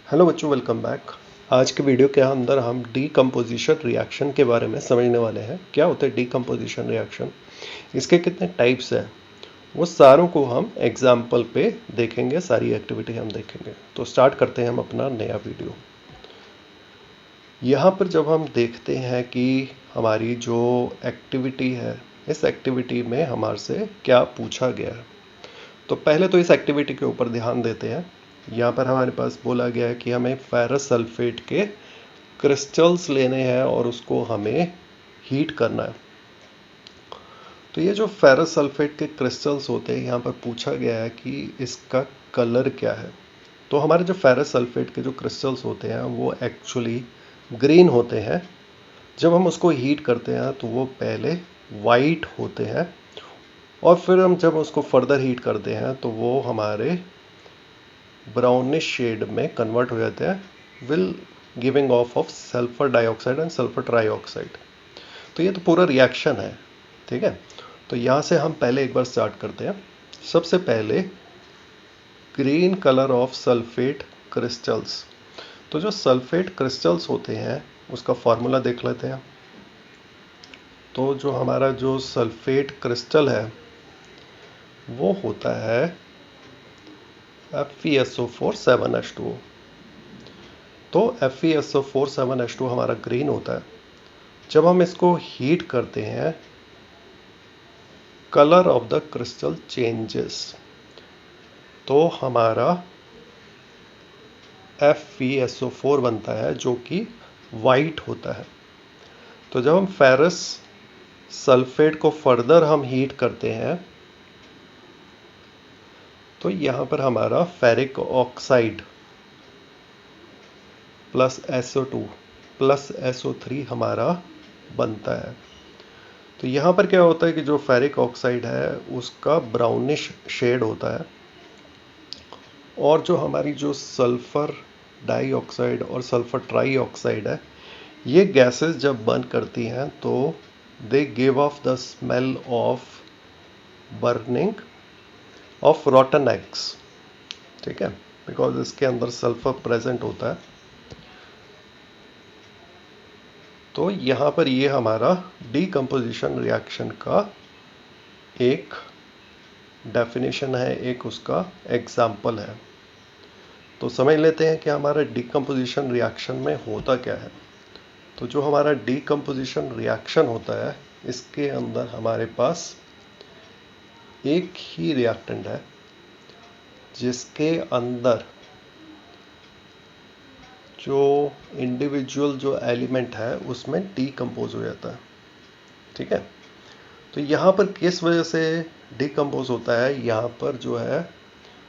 Hello बच्चों, welcome back. आज के वीडियो के अंदर हम डीकम्पोजिशन रिएक्शन के बारे में समझने वाले हैं। क्या होता है डीकम्पोजिशन रिएक्शन, इसके कितने टाइप्स हैं, वो सारों को हम एग्जाम्पल पे देखेंगे, सारी एक्टिविटी हम देखेंगे। तो स्टार्ट करते हैं हम अपना नया वीडियो। यहाँ पर जब हम देखते हैं कि हमारी जो एक्टिविटी है, इस एक्टिविटी में हमारे से क्या पूछा गया है, तो पहले तो इस एक्टिविटी के ऊपर ध्यान देते हैं। यहाँ पर हमारे पास बोला गया है कि हमें फेरस सल्फेट के क्रिस्टल्स लेने हैं और उसको हमें हीट करना है। तो ये जो फेरस सल्फेट के क्रिस्टल्स होते हैं, यहाँ पर पूछा गया है कि इसका कलर क्या है। तो हमारे जो फेरस सल्फेट के जो क्रिस्टल्स होते हैं वो एक्चुअली ग्रीन होते हैं। जब हम उसको हीट करते हैं तो वो पहले वाइट होते हैं और फिर हम जब उसको फर्दर हीट करते हैं तो वो हमारे ब्राउनिश शेड में कन्वर्ट हो जाते हैं, will giving of sulphur dioxide and sulphur trioxide. तो ये तो पूरा रिएक्शन है, ठीक है। तो यहाँ से हम पहले एक बार स्टार्ट करते हैं। सबसे पहले green colour of sulphate crystals. तो जो सल्फेट क्रिस्टल्स होते हैं उसका फॉर्मूला देख लेते हैं। तो जो हमारा जो सल्फेट क्रिस्टल है वो होता है FeSO4 7H2O। तो FeSO4 7H2O हमारा ग्रीन होता है। जब हम इसको हीट करते हैं, colour of the crystal changes, तो हमारा FeSO4 बनता है जो कि वाइट होता है। तो जब हम फेरस सल्फेट को फर्दर हम हीट करते हैं तो यहाँ पर हमारा ferric oxide plus SO2 plus SO3 हमारा बनता है। तो यहाँ पर क्या होता है कि जो फेरिक ऑक्साइड है उसका ब्राउनिश शेड होता है और जो हमारी जो सल्फर डाइऑक्साइड और सल्फर ट्राइऑक्साइड है, ये गैसेस जब बर्न करती हैं तो they give of the smell of burning of रॉटन eggs, ठीक है, बिकॉज इसके अंदर सल्फर प्रेजेंट होता है। तो यहाँ पर ये हमारा डीकम्पोजिशन रिएक्शन का एक डेफिनेशन है, एक उसका एग्जाम्पल है। तो समझ लेते हैं कि हमारा डीकम्पोजिशन रिएक्शन में होता क्या है। तो जो हमारा डीकम्पोजिशन रिएक्शन होता है, इसके अंदर हमारे पास एक ही रिएक्टेंट है जिसके अंदर जो इंडिविजुअल जो एलिमेंट है उसमें डीकम्पोज हो जाता है, ठीक है। तो यहाँ पर किस वजह से डीकम्पोज होता है, यहाँ पर जो है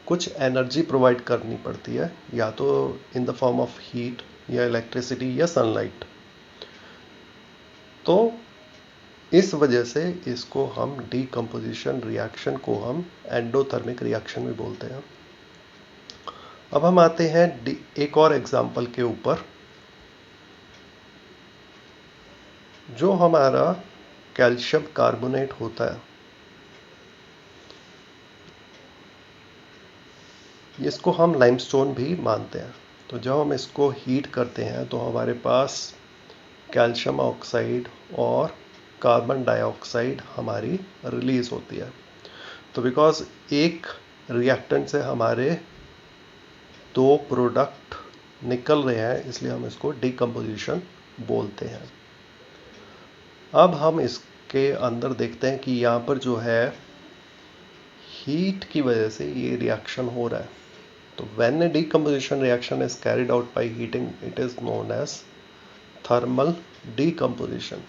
कुछ एनर्जी प्रोवाइड करनी पड़ती है, या तो in the form of heat या इलेक्ट्रिसिटी या सनलाइट। तो इस वजह से इसको हम डीकम्पोजिशन रिएक्शन को हम एंडोथर्मिक रिएक्शन भी बोलते हैं। अब हम आते हैं एक और एग्जाम्पल के ऊपर। जो हमारा कैल्शियम कार्बोनेट होता है, इसको हम लाइमस्टोन भी मानते हैं। तो जब हम इसको हीट करते हैं तो हमारे पास कैल्शियम ऑक्साइड और कार्बन डाइऑक्साइड हमारी रिलीज होती है। तो बिकॉज एक रिएक्टेंट से हमारे दो प्रोडक्ट निकल रहे हैं, इसलिए हम इसको डीकम्पोजिशन बोलते हैं। अब हम इसके अंदर देखते हैं कि यहाँ पर जो है हीट की वजह से ये रिएक्शन हो रहा है। तो when a decomposition reaction is carried out by heating, it is known as thermal decomposition.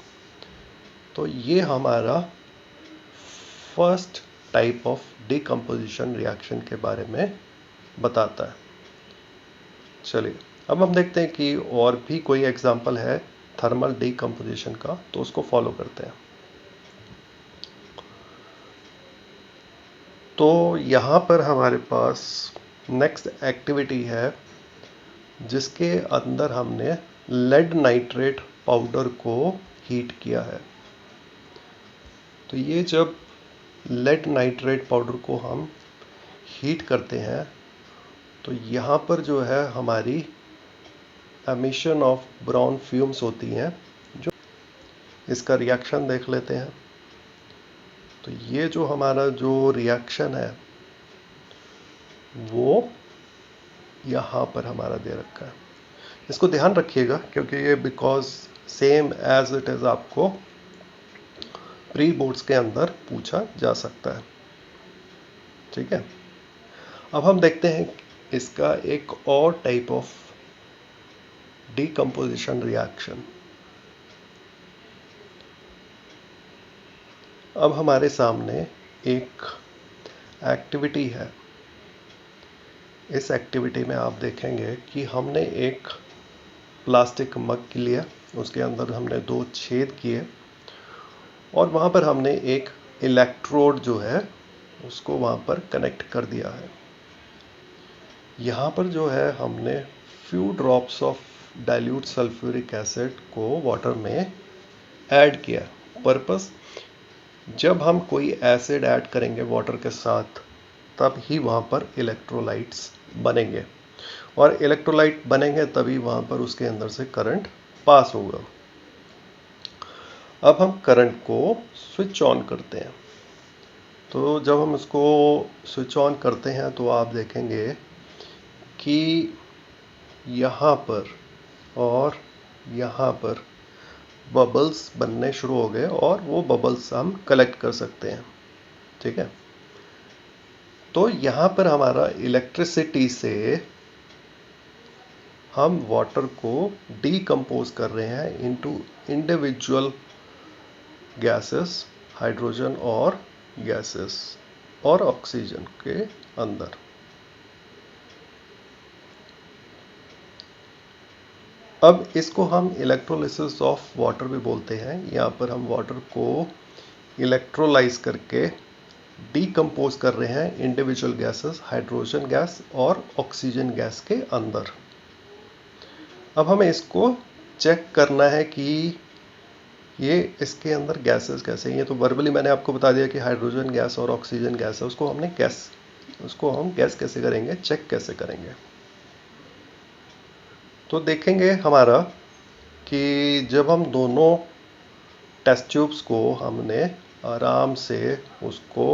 तो ये हमारा first type of decomposition reaction के बारे में बताता है। चलिए अब हम देखते हैं कि और भी कोई एग्जांपल है थर्मल डीकम्पोजिशन का, तो उसको फॉलो करते हैं। तो यहाँ पर हमारे पास नेक्स्ट एक्टिविटी है जिसके अंदर हमने लेड नाइट्रेट पाउडर को हीट किया है। तो ये जब लेड नाइट्रेट पाउडर को हम हीट करते हैं तो यहाँ पर जो है हमारी एमिशन ऑफ ब्राउन फ्यूम्स होती हैं। जो इसका रिएक्शन देख लेते हैं। तो ये जो हमारा जो रिएक्शन है वो यहाँ पर हमारा दे रखा है। इसको ध्यान रखिएगा क्योंकि ये because same as it is आपको प्री बोर्ड्स के अंदर पूछा जा सकता है। ठीक है, अब हम देखते हैं इसका एक और टाइप ऑफ डीकम्पोजिशन रिएक्शन। अब हमारे सामने एक एक्टिविटी है। इस एक्टिविटी में आप देखेंगे कि हमने एक प्लास्टिक मग लिया, उसके अंदर हमने 2 छेद किए और वहाँ पर हमने एक इलेक्ट्रोड जो है उसको वहाँ पर कनेक्ट कर दिया है। यहाँ पर जो है हमने few drops of dilute sulphuric acid को वाटर में ऐड किया। पर्पस, जब हम कोई एसिड ऐड करेंगे वाटर के साथ तब ही वहाँ पर इलेक्ट्रोलाइट्स बनेंगे और इलेक्ट्रोलाइट बनेंगे तभी वहाँ पर उसके अंदर से करंट पास होगा। अब हम करंट को स्विच ऑन करते हैं। तो जब हम इसको स्विच ऑन करते हैं तो आप देखेंगे कि यहाँ पर और यहाँ पर बबल्स बनने शुरू हो गए और वो बबल्स हम कलेक्ट कर सकते हैं। ठीक है, तो यहाँ पर हमारा इलेक्ट्रिसिटी से हम वाटर को डीकम्पोज कर रहे हैं इनटू इंडिविजुअल गैसेस, हाइड्रोजन और गैसेस और ऑक्सीजन के अंदर। अब इसको हम इलेक्ट्रोलिसिस ऑफ वाटर भी बोलते हैं। यहाँ पर हम वाटर को इलेक्ट्रोलाइज करके डीकम्पोज कर रहे हैं इंडिविजुअल गैसेस, हाइड्रोजन गैस और ऑक्सीजन गैस के अंदर। अब हमें इसको चेक करना है कि ये इसके अंदर गैसेस कैसे हैं। ये तो वर्बली मैंने आपको बता दिया कि हाइड्रोजन गैस और ऑक्सीजन गैस है, उसको हम गैस कैसे करेंगे, चेक कैसे करेंगे। तो देखेंगे हमारा कि जब हम दोनों टेस्ट ट्यूब्स को हमने आराम से उसको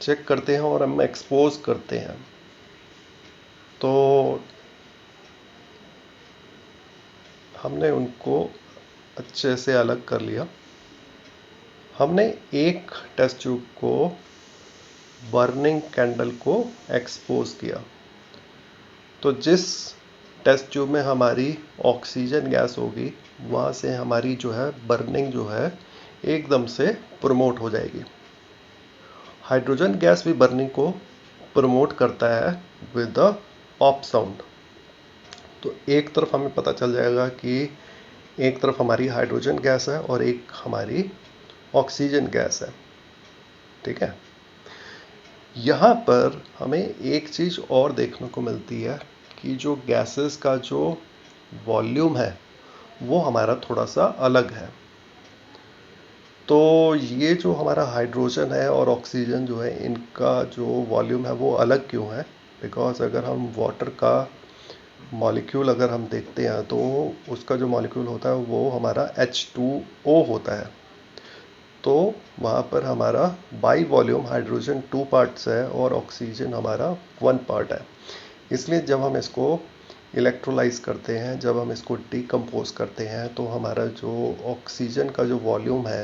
चेक करते हैं और हम एक्सपोज करते हैं तो हमने उनको अच्छे से अलग कर लिया। हमने एक टेस्ट ट्यूब को बर्निंग कैंडल को एक्सपोज किया। तो जिस टेस्ट ट्यूब में हमारी ऑक्सीजन गैस होगी वहाँ से हमारी जो है बर्निंग जो है एकदम से प्रमोट हो जाएगी। हाइड्रोजन गैस भी बर्निंग को प्रमोट करता है विद द पॉप साउंड। तो एक तरफ हमें पता चल जाएगा कि एक तरफ हमारी हाइड्रोजन गैस है और एक हमारी ऑक्सीजन गैस है। ठीक है, यहाँ पर हमें एक चीज़ और देखने को मिलती है कि जो गैसेस का जो वॉल्यूम है वो हमारा थोड़ा सा अलग है। तो ये जो हमारा हाइड्रोजन है और ऑक्सीजन जो है इनका जो वॉल्यूम है वो अलग क्यों है? बिकॉज अगर हम वाटर का मॉलिक्यूल अगर हम देखते हैं तो उसका जो मॉलिक्यूल होता है वो हमारा H2O होता है। तो वहाँ पर हमारा बाई वॉल्यूम हाइड्रोजन 2 पार्ट्स है और ऑक्सीजन हमारा 1 पार्ट है। इसलिए जब हम इसको इलेक्ट्रोलाइज करते हैं, जब हम इसको डीकम्पोज करते हैं तो हमारा जो ऑक्सीजन का जो वॉल्यूम है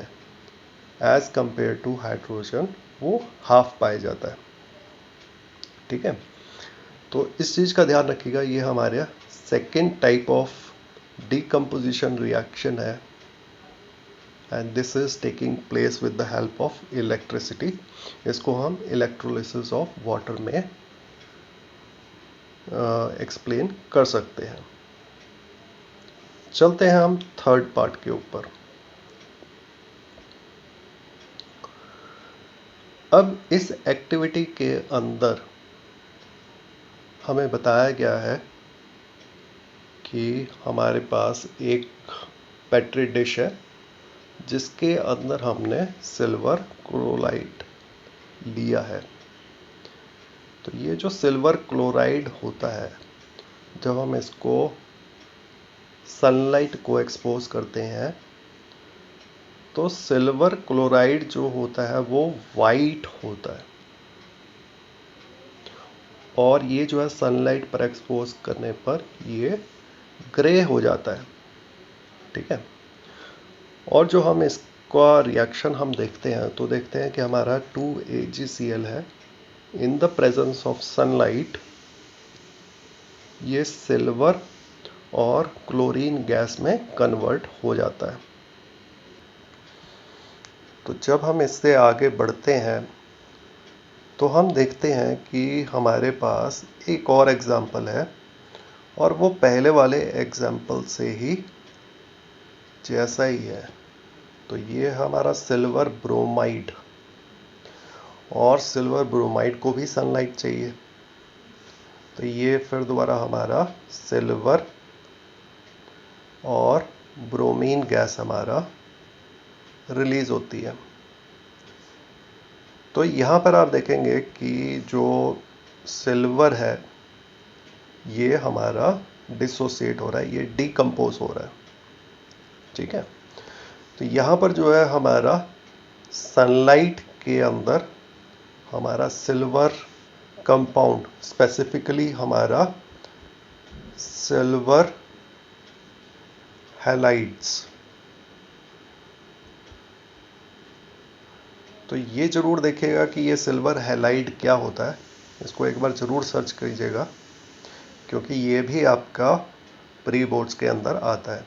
एज कंपेयर टू हाइड्रोजन वो हाफ पाया जाता है। ठीक है, तो इस चीज़ का ध्यान रखिएगा। ये हमारे second type of decomposition reaction है and this is taking place with the help of electricity. इसको हम इलेक्ट्रोलिसिस ऑफ वाटर में एक्सप्लेन कर सकते हैं। चलते हैं हम थर्ड पार्ट के ऊपर। अब इस एक्टिविटी के अंदर हमें बताया गया है कि हमारे पास एक पेट्री डिश है जिसके अंदर हमने सिल्वर क्लोराइड लिया है। तो ये जो सिल्वर क्लोराइड होता है जब हम इसको सनलाइट को एक्सपोज करते हैं तो सिल्वर क्लोराइड जो होता है वो वाइट होता है, और ये जो है सनलाइट पर एक्सपोज करने पर ये ग्रे हो जाता है। ठीक है। और जो हम इसका रिएक्शन हम देखते हैं तो देखते हैं कि हमारा 2AgCl है, in the presence of sunlight ये सिल्वर और क्लोरीन गैस में कन्वर्ट हो जाता है। तो जब हम इससे आगे बढ़ते हैं तो हम देखते हैं कि हमारे पास एक और एग्जाम्पल है, और वो पहले वाले एग्जाम्पल से ही जैसा ही है। तो ये हमारा सिल्वर ब्रोमाइड, और सिल्वर ब्रोमाइड को भी सनलाइट चाहिए, तो ये फिर दोबारा हमारा सिल्वर और ब्रोमीन गैस हमारा रिलीज होती है। तो यहाँ पर आप देखेंगे कि जो सिल्वर है ये हमारा डिसोसिएट हो रहा है, ये डिकम्पोज हो रहा है। ठीक है। तो यहाँ पर जो है हमारा सनलाइट के अंदर हमारा सिल्वर कंपाउंड, स्पेसिफिकली हमारा सिल्वर हैलाइड्स, तो ये जरूर देखिएगा कि ये सिल्वर हैलाइड क्या होता है, इसको एक बार जरूर सर्च कीजिएगा, क्योंकि ये भी आपका प्री बोर्ड्स के अंदर आता है।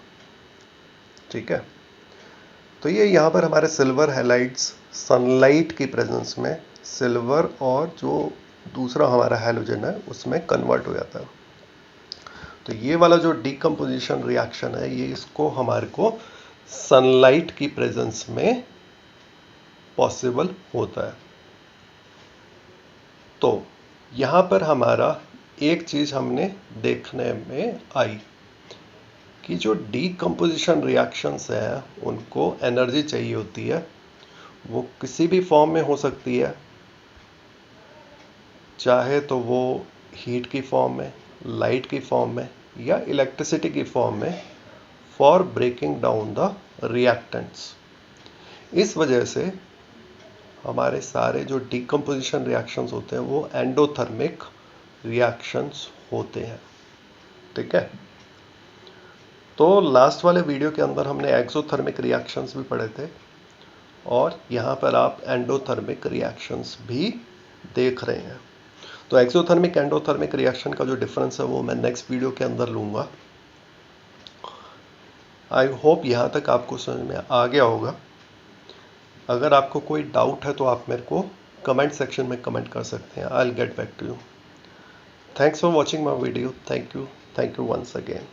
ठीक है। तो ये यहाँ पर हमारे सिल्वर हैलाइड्स सनलाइट की प्रेजेंस में सिल्वर और जो दूसरा हमारा हैलोजन है उसमें कन्वर्ट हो जाता है। तो ये वाला जो डिकम्पोजिशन रिएक्शन है ये इसको हमारे को सनलाइट की प्रेजेंस में पॉसिबल होता है। तो यहाँ पर हमारा एक चीज हमने देखने में आई कि जो डीकम्पोजिशन रिएक्शंस हैं उनको एनर्जी चाहिए होती है, वो किसी भी फॉर्म में हो सकती है, चाहे तो वो हीट की फॉर्म में, लाइट की फॉर्म में, या इलेक्ट्रिसिटी की फॉर्म में, for breaking down the reactants. इस वजह से हमारे सारे जो डीकम्पोजिशन रिएक्शंस होते हैं वो एंडोथर्मिक रिएक्शंस होते हैं। ठीक है। तो लास्ट वाले वीडियो के अंदर हमने एक्सोथर्मिक रिएक्शंस भी पढ़े थे, और यहाँ पर आप एंडोथर्मिक रिएक्शंस भी देख रहे हैं। तो एक्सोथर्मिक एंडोथर्मिक रिएक्शन का जो डिफरेंस है वो मैं नेक्स्ट वीडियो के अंदर लूँगा। आई होप यहाँ तक आपको समझ में आ गया होगा। अगर आपको कोई डाउट है तो आप मेरे को कमेंट सेक्शन में कमेंट कर सकते हैं। I will get back to you. Thanks for watching my video. Thank you once again.